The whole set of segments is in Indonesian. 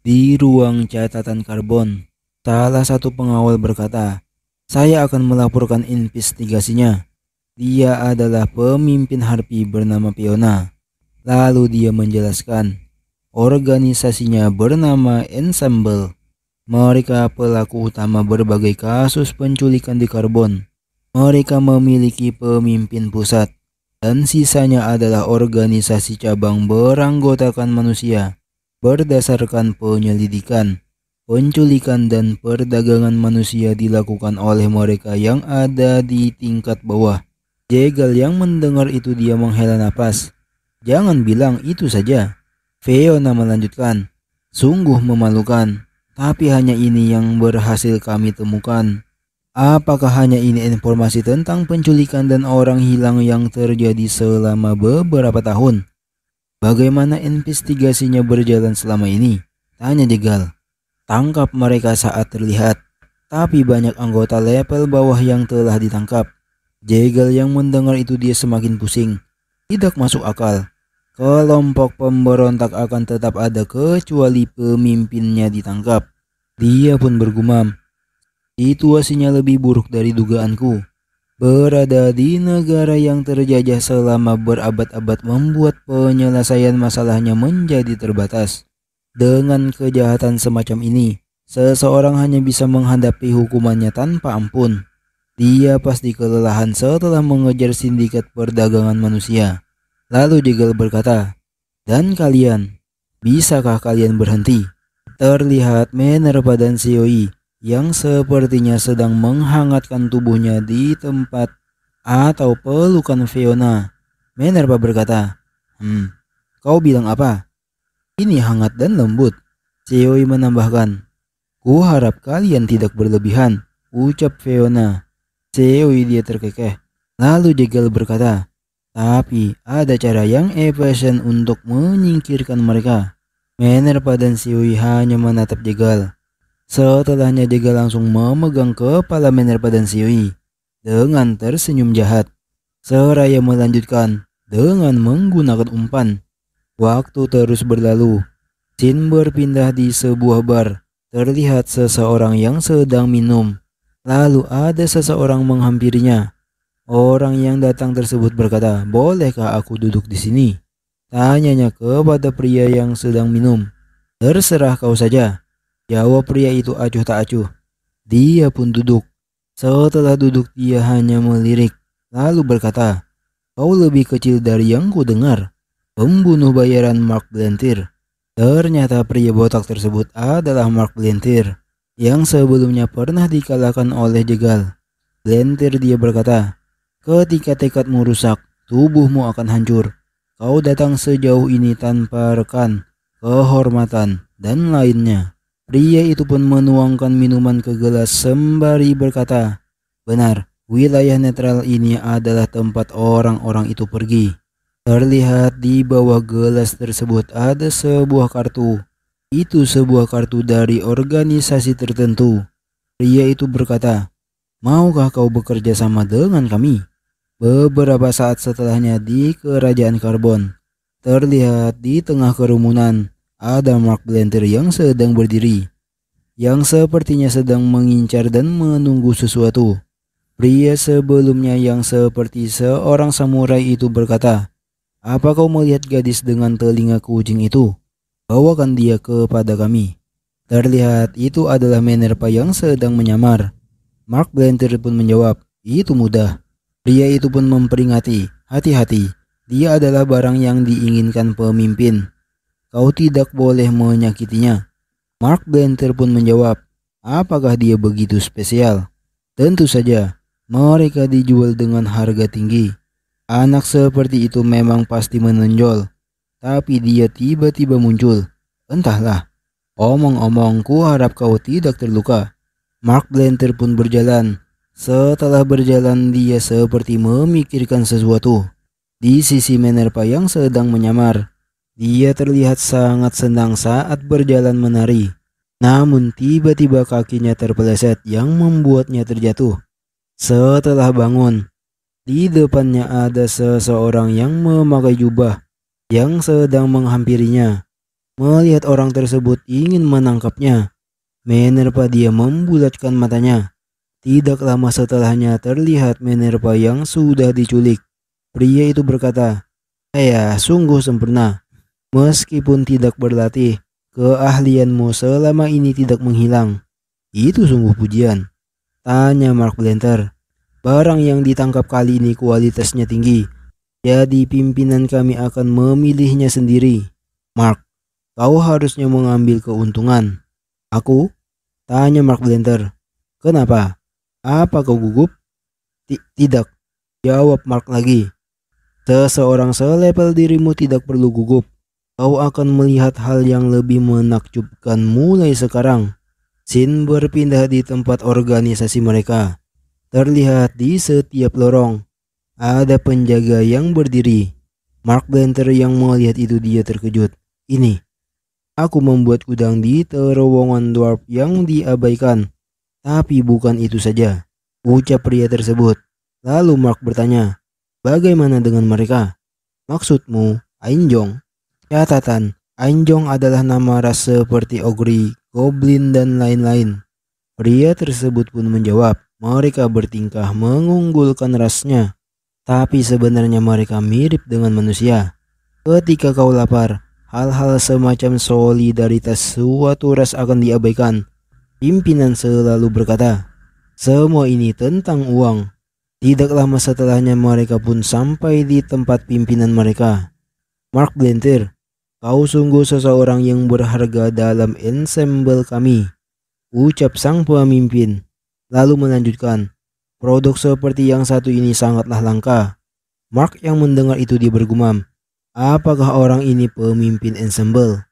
Di ruang catatan karbon, salah satu pengawal berkata, "Saya akan melaporkan investigasinya. Dia adalah pemimpin Harpi bernama Fiona." Lalu dia menjelaskan, organisasinya bernama Ensemble. Mereka pelaku utama berbagai kasus penculikan di karbon. Mereka memiliki pemimpin pusat, dan sisanya adalah organisasi cabang beranggotakan manusia. Berdasarkan penyelidikan, penculikan dan perdagangan manusia dilakukan oleh mereka yang ada di tingkat bawah. Jegal yang mendengar itu dia menghela napas. "Jangan bilang itu saja," Fiona melanjutkan. "Sungguh memalukan, tapi hanya ini yang berhasil kami temukan." "Apakah hanya ini informasi tentang penculikan dan orang hilang yang terjadi selama beberapa tahun? Bagaimana investigasinya berjalan selama ini?" tanya Jegal. "Tangkap mereka saat terlihat, tapi banyak anggota level bawah yang telah ditangkap." Jegal yang mendengar itu dia semakin pusing. Tidak masuk akal. Kelompok pemberontak akan tetap ada kecuali pemimpinnya ditangkap. Dia pun bergumam, "Situasinya lebih buruk dari dugaanku. Berada di negara yang terjajah selama berabad-abad membuat penyelesaian masalahnya menjadi terbatas. Dengan kejahatan semacam ini, seseorang hanya bisa menghadapi hukumannya tanpa ampun." Dia pasti kelelahan setelah mengejar sindikat perdagangan manusia. Lalu Jegal berkata, "Dan kalian, bisakah kalian berhenti?" Terlihat Minerva dan Sioi yang sepertinya sedang menghangatkan tubuhnya di tempat atau pelukan Fiona. Minerva berkata, Kau bilang apa?" "Ini hangat dan lembut," Sioi menambahkan. "Ku harap kalian tidak berlebihan," ucap Fiona. Sioi dia terkekeh. Lalu Jegal berkata, "Tapi ada cara yang efisien untuk menyingkirkan mereka." Minerva dan Sioi hanya menatap Jegal. Setelahnya Jegal langsung memegang kepala Minerva dan Sioi dengan tersenyum jahat, seraya melanjutkan dengan menggunakan umpan. Waktu terus berlalu. Scene berpindah di sebuah bar. Terlihat seseorang yang sedang minum. Lalu ada seseorang menghampirinya. Orang yang datang tersebut berkata, "Bolehkah aku duduk di sini?" Tanyanya kepada pria yang sedang minum. "Terserah kau saja," jawab pria itu acuh tak acuh. Dia pun duduk. Setelah duduk dia hanya melirik, lalu berkata, "Kau lebih kecil dari yang ku dengar." Pembunuh bayaran Mark Blantyre. Ternyata pria botak tersebut adalah Mark Blantyre yang sebelumnya pernah dikalahkan oleh Jegal. Blantyre dia berkata, "Ketika tekadmu rusak, tubuhmu akan hancur. Kau datang sejauh ini tanpa rekan, kehormatan, dan lainnya." Pria itu pun menuangkan minuman ke gelas sembari berkata, "Benar, wilayah netral ini adalah tempat orang-orang itu pergi." Terlihat di bawah gelas tersebut ada sebuah kartu. Itu sebuah kartu dari organisasi tertentu. Pria itu berkata, "Maukah kau bekerja sama dengan kami?" Beberapa saat setelahnya di kerajaan karbon, terlihat di tengah kerumunan ada Mark Blantyre yang sedang berdiri, yang sepertinya sedang mengincar dan menunggu sesuatu. Pria sebelumnya yang seperti seorang samurai itu berkata, "Apa kau melihat gadis dengan telinga kucing itu? Bawakan dia kepada kami." Terlihat itu adalah Minerva yang sedang menyamar. Mark Blantyre pun menjawab, "Itu mudah." Pria itu pun memperingati, "Hati-hati, dia adalah barang yang diinginkan pemimpin. Kau tidak boleh menyakitinya." Mark Blantyre pun menjawab, "Apakah dia begitu spesial?" "Tentu saja, mereka dijual dengan harga tinggi. Anak seperti itu memang pasti menonjol." Tapi dia tiba-tiba muncul. "Entahlah. Omong-omong, ku harap kau tidak terluka." Mark Blantyre pun berjalan. Setelah berjalan dia seperti memikirkan sesuatu. Di sisi Minerva yang sedang menyamar, dia terlihat sangat senang saat berjalan menari. Namun tiba-tiba kakinya terpeleset yang membuatnya terjatuh. Setelah bangun, di depannya ada seseorang yang memakai jubah yang sedang menghampirinya. Melihat orang tersebut ingin menangkapnya, Minerva dia membulatkan matanya. Tidak lama setelahnya terlihat Minerva yang sudah diculik. Pria itu berkata, "Ya, sungguh sempurna. Meskipun tidak berlatih, keahlianmu selama ini tidak menghilang. Itu sungguh pujian." Tanya Mark Blenter. "Barang yang ditangkap kali ini kualitasnya tinggi. Jadi pimpinan kami akan memilihnya sendiri. Mark, kau harusnya mengambil keuntungan." "Aku?" tanya Mark Blenter. "Kenapa? Apa kau gugup?" Tidak," jawab Mark lagi. "Seseorang selevel dirimu tidak perlu gugup. Kau akan melihat hal yang lebih menakjubkan mulai sekarang." Scene berpindah di tempat organisasi mereka. Terlihat di setiap lorong ada penjaga yang berdiri. Mark Blenter yang melihat itu dia terkejut. "Ini, aku membuat gudang di terowongan dwarf yang diabaikan." "Tapi bukan itu saja," ucap pria tersebut. Lalu Mark bertanya, "Bagaimana dengan mereka?" "Maksudmu, Ainjong?" Catatan, Ainjong adalah nama ras seperti ogre, goblin, dan lain-lain. Pria tersebut pun menjawab, mereka bertingkah mengunggulkan rasnya. Tapi sebenarnya mereka mirip dengan manusia. Ketika kau lapar, hal-hal semacam solidaritas suatu ras akan diabaikan. Pimpinan selalu berkata, semua ini tentang uang. Tidak lama setelahnya mereka pun sampai di tempat pimpinan mereka. "Mark Blenter, kau sungguh seseorang yang berharga dalam ensemble kami," ucap sang pemimpin. Lalu melanjutkan, "Produk seperti yang satu ini sangatlah langka." Mark yang mendengar itu dia bergumam, apakah orang ini pemimpin ensemble?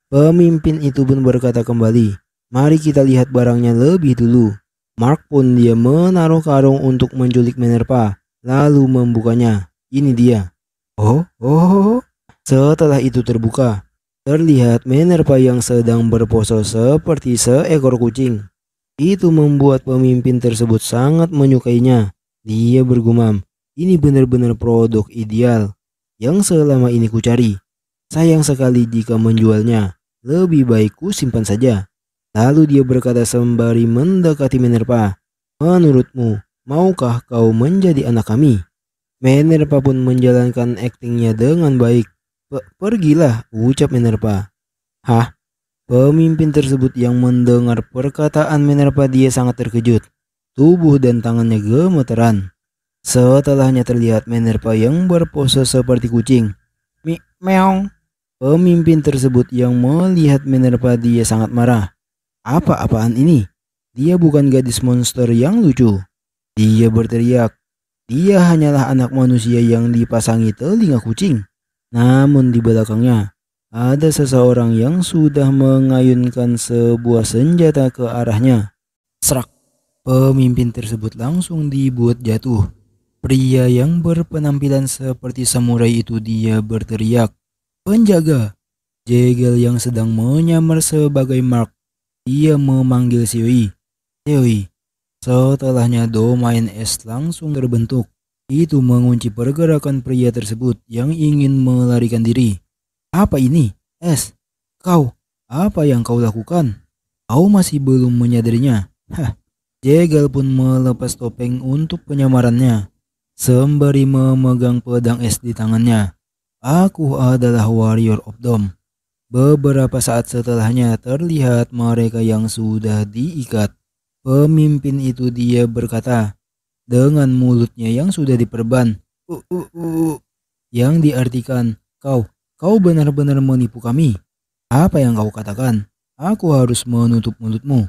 Pemimpin itu pun berkata kembali, "Mari kita lihat barangnya lebih dulu." Mark pun dia menaruh karung untuk menculik Minerva, lalu membukanya. Ini dia. Oh. Setelah itu terbuka, terlihat Minerva yang sedang berpose seperti seekor kucing. Itu membuat pemimpin tersebut sangat menyukainya. Dia bergumam, "Ini benar-benar produk ideal yang selama ini kucari. Sayang sekali jika menjualnya. Lebih baik ku simpan saja." Lalu dia berkata sembari mendekati Minerva, "Menurutmu, maukah kau menjadi anak kami?" Minerva pun menjalankan aktingnya dengan baik. Pergilah," ucap Minerva. "Hah?" Pemimpin tersebut yang mendengar perkataan Minerva dia sangat terkejut. Tubuh dan tangannya gemeteran. Setelahnya terlihat Minerva yang berpose seperti kucing. Meong. Pemimpin tersebut yang melihat Minerva dia sangat marah. Apa-apaan ini? Dia bukan gadis monster yang lucu." Dia berteriak, "Dia hanyalah anak manusia yang dipasangi telinga kucing." Namun di belakangnya ada seseorang yang sudah mengayunkan sebuah senjata ke arahnya. Serak. Pemimpin tersebut langsung dibuat jatuh. Pria yang berpenampilan seperti samurai itu dia berteriak, "Penjaga!" Jegel yang sedang menyamar sebagai Mark, dia memanggil Sioi. "Sioi." Setelahnya domain es langsung terbentuk. Itu mengunci pergerakan pria tersebut yang ingin melarikan diri. "Apa ini? Es, kau, apa yang kau lakukan? Kau masih belum menyadarinya?" Hah. Jegal pun melepas topeng untuk penyamarannya, sembari memegang pedang es di tangannya. "Aku adalah Warrior of Dome." Beberapa saat setelahnya terlihat mereka yang sudah diikat. Pemimpin itu dia berkata, dengan mulutnya yang sudah diperban, yang diartikan, kau benar-benar menipu kami. Apa yang kau katakan? Aku harus menutup mulutmu,"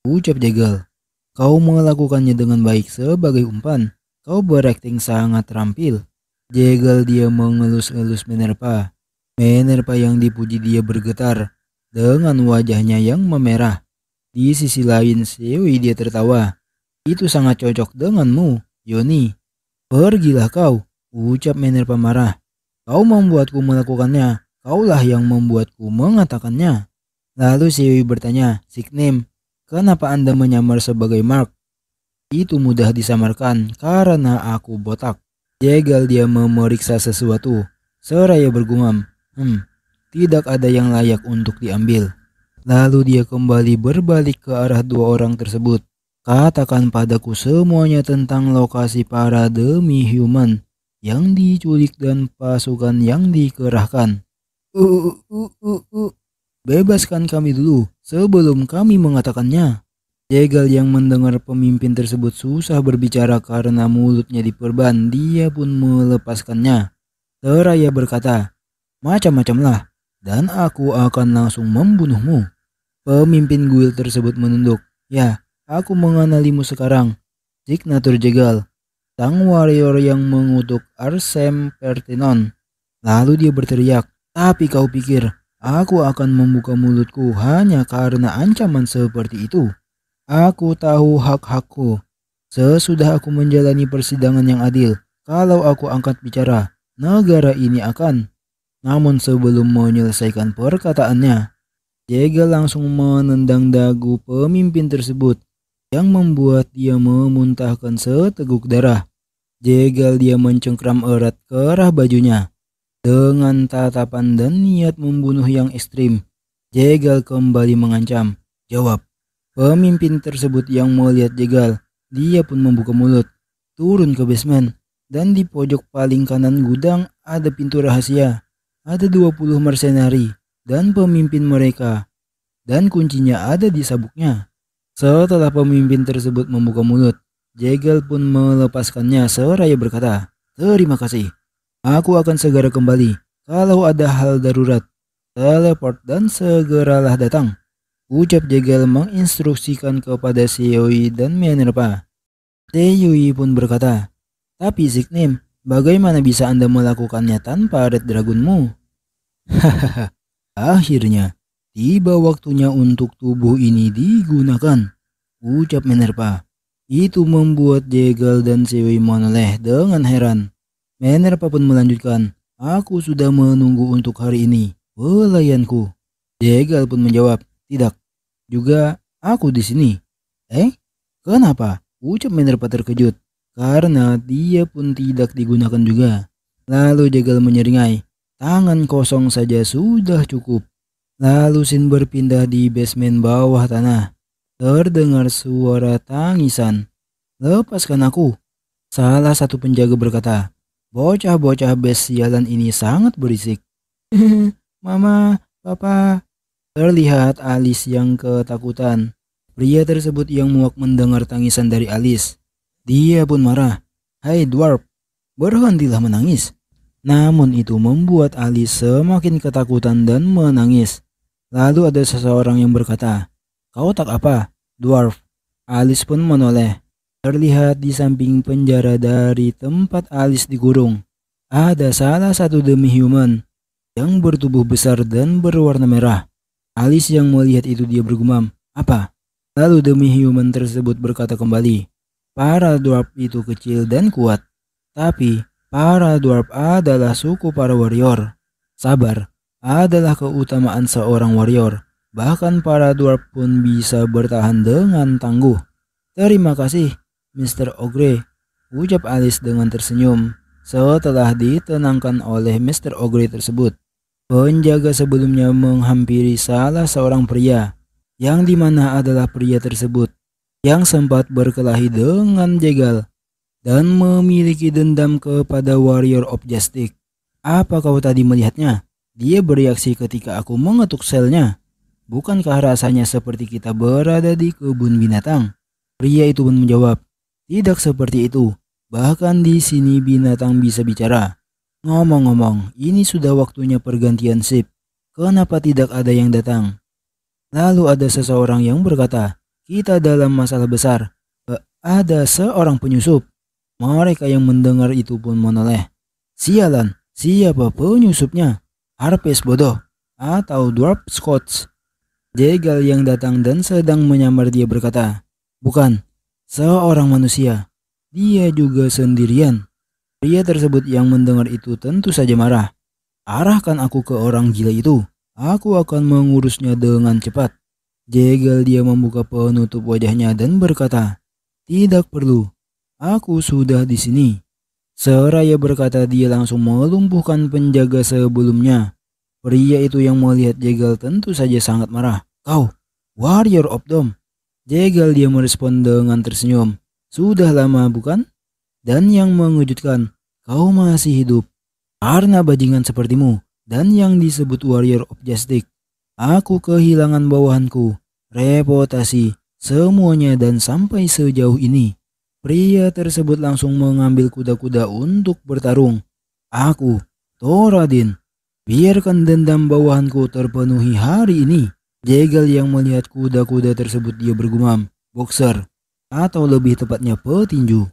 ucap Jegal. "Kau melakukannya dengan baik sebagai umpan. Kau berakting sangat terampil." Jegal dia mengelus-elus Minerva. Minerva yang dipuji dia bergetar dengan wajahnya yang memerah. Di sisi lain, Sewi dia tertawa. "Itu sangat cocok denganmu, Yoni." "Pergilah kau," ucap Minerva marah. "Kau membuatku melakukannya. Kaulah yang membuatku mengatakannya." Lalu Sewi bertanya, "Signem, kenapa Anda menyamar sebagai Mark?" "Itu mudah disamarkan karena aku botak." Jegal dia memeriksa sesuatu, seraya bergumam, Tidak ada yang layak untuk diambil. Lalu dia kembali berbalik ke arah dua orang tersebut. Katakan padaku semuanya tentang lokasi para demi-human yang diculik dan pasukan yang dikerahkan. Uh, uh, uh, uh, uh. Bebaskan kami dulu sebelum kami mengatakannya. Jegal yang mendengar pemimpin tersebut susah berbicara karena mulutnya diperban, dia pun melepaskannya. Seraya berkata, macam-macamlah, dan aku akan langsung membunuhmu. Pemimpin guild tersebut menunduk. Ya, aku mengenalimu sekarang. Signature Jegal, sang warrior yang mengutuk Arsem Pertinon. Lalu dia berteriak, tapi kau pikir aku akan membuka mulutku hanya karena ancaman seperti itu? Aku tahu hak-hakku. Sesudah aku menjalani persidangan yang adil, kalau aku angkat bicara, negara ini akan. Namun sebelum menyelesaikan perkataannya, Jegal langsung menendang dagu pemimpin tersebut yang membuat dia memuntahkan seteguk darah. Jegal dia mencengkram erat kerah bajunya. Dengan tatapan dan niat membunuh yang ekstrim, Jegal kembali mengancam. Jawab. Pemimpin tersebut yang melihat Jegal, dia pun membuka mulut, turun ke basement, dan di pojok paling kanan gudang ada pintu rahasia. Ada 20 mercenari dan pemimpin mereka, dan kuncinya ada di sabuknya. Setelah pemimpin tersebut membuka mulut, Jegal pun melepaskannya seraya berkata, terima kasih. Aku akan segera kembali. Kalau ada hal darurat, teleport dan segeralah datang. Ucap Jegal menginstruksikan kepada Seoi dan Minerva. Seoi pun berkata, tapi Ziknim, bagaimana bisa Anda melakukannya tanpa Red Dragonmu? Hahaha, akhirnya tiba waktunya untuk tubuh ini digunakan. Ucap Minerva. Itu membuat Jegal dan Seoi menoleh dengan heran. Minerva pun melanjutkan, aku sudah menunggu untuk hari ini, pelayanku. Jegal pun menjawab, tidak, juga aku di sini. Kenapa? Ucap Minerva terkejut, karena dia pun tidak digunakan juga. Lalu Jegal menyeringai, tangan kosong saja sudah cukup. Lalu Sin berpindah di basement bawah tanah. Terdengar suara tangisan. Lepaskan aku. Salah satu penjaga berkata, bocah-bocah bes sialan ini sangat berisik. Mama, papa. Terlihat Alice yang ketakutan. Pria tersebut yang muak mendengar tangisan dari Alice. Dia pun marah. Hai dwarf, berhentilah menangis. Namun itu membuat Alice semakin ketakutan dan menangis. Lalu ada seseorang yang berkata, kau tak apa, dwarf. Alice pun menoleh. Terlihat di samping penjara dari tempat Alice dikurung, ada salah satu demi-human yang bertubuh besar dan berwarna merah. Alice yang melihat itu dia bergumam, apa? Lalu demi-human tersebut berkata kembali, para dwarf itu kecil dan kuat, tapi para dwarf adalah suku para warrior. Sabar adalah keutamaan seorang warrior. Bahkan para dwarf pun bisa bertahan dengan tangguh. Terima kasih, Mr. Ogre, ucap Alice dengan tersenyum setelah ditenangkan oleh Mr. Ogre tersebut. Penjaga sebelumnya menghampiri salah seorang pria, yang dimana adalah pria tersebut yang sempat berkelahi dengan Jegal dan memiliki dendam kepada Warrior of Justice. Apa kau tadi melihatnya? Dia bereaksi ketika aku mengetuk selnya. Bukankah rasanya seperti kita berada di kebun binatang? Pria itu pun menjawab, tidak seperti itu. Bahkan di sini binatang bisa bicara. Ngomong-ngomong, ini sudah waktunya pergantian shift. Kenapa tidak ada yang datang? Lalu ada seseorang yang berkata, kita dalam masalah besar. Ada seorang penyusup. Mereka yang mendengar itu pun menoleh. Sialan, siapa penyusupnya? Harpes bodoh atau Dwarf Scots? Jegal yang datang dan sedang menyamar dia berkata, bukan, seorang manusia. Dia juga sendirian. Pria tersebut yang mendengar itu tentu saja marah. Arahkan aku ke orang gila itu. Aku akan mengurusnya dengan cepat. Jegal dia membuka penutup wajahnya dan berkata, tidak perlu. Aku sudah di sini. Seraya berkata dia langsung melumpuhkan penjaga sebelumnya. Pria itu yang melihat Jegal tentu saja sangat marah. Kau, Warrior of Dome. Jegal dia merespon dengan tersenyum. Sudah lama bukan? Dan yang mengejutkan, kau masih hidup. Karena bajingan sepertimu dan yang disebut Warrior of Justice, aku kehilangan bawahanku, reputasi, semuanya dan sampai sejauh ini. Pria tersebut langsung mengambil kuda-kuda untuk bertarung. Aku, Thoradin, biarkan dendam bawahanku terpenuhi hari ini. Jegal yang melihat kuda-kuda tersebut dia bergumam, boxer, atau lebih tepatnya petinju.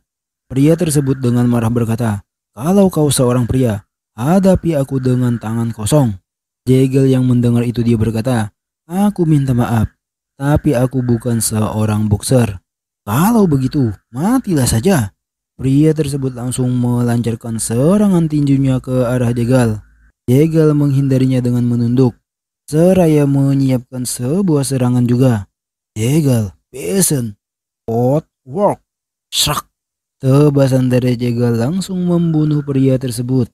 Pria tersebut dengan marah berkata, kalau kau seorang pria, hadapi aku dengan tangan kosong. Jegal yang mendengar itu dia berkata, aku minta maaf, tapi aku bukan seorang boxer. Kalau begitu, matilah saja. Pria tersebut langsung melancarkan serangan tinjunya ke arah Jegal. Jegal menghindarinya dengan menunduk, seraya menyiapkan sebuah serangan juga. Jegal, peasant, pot, work, shrak. Tebasan dari Jegal langsung membunuh pria tersebut.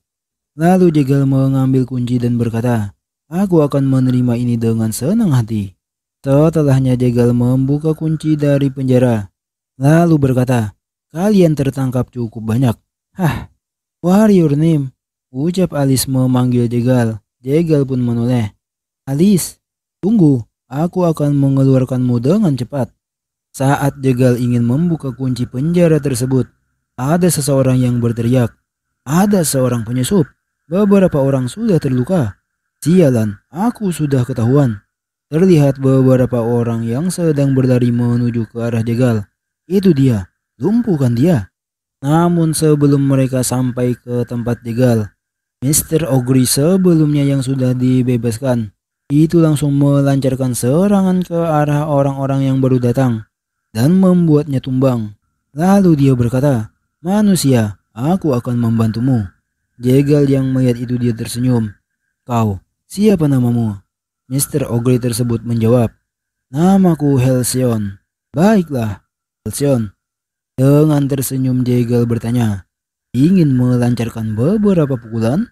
Lalu Jegal mengambil kunci dan berkata, aku akan menerima ini dengan senang hati. Setelahnya Jegal membuka kunci dari penjara. Lalu berkata, kalian tertangkap cukup banyak. Hah, what your name? Ucap Alice memanggil Jegal. Jegal pun menoleh. Alice, tunggu, aku akan mengeluarkanmu dengan cepat. Saat Jegal ingin membuka kunci penjara tersebut, ada seseorang yang berteriak. Ada seorang penyusup. Beberapa orang sudah terluka. Sialan, aku sudah ketahuan. Terlihat beberapa orang yang sedang berlari menuju ke arah Jegal. Itu dia, lumpuhkan dia. Namun sebelum mereka sampai ke tempat Jegal, Mr. Ogre sebelumnya yang sudah dibebaskan, itu langsung melancarkan serangan ke arah orang-orang yang baru datang dan membuatnya tumbang. Lalu dia berkata, manusia, aku akan membantumu. Jegal yang melihat itu dia tersenyum. Kau, siapa namamu? Mr. Ogre tersebut menjawab, namaku Halcyon. Baiklah, Halcyon. Dengan tersenyum Jegal bertanya, ingin melancarkan beberapa pukulan?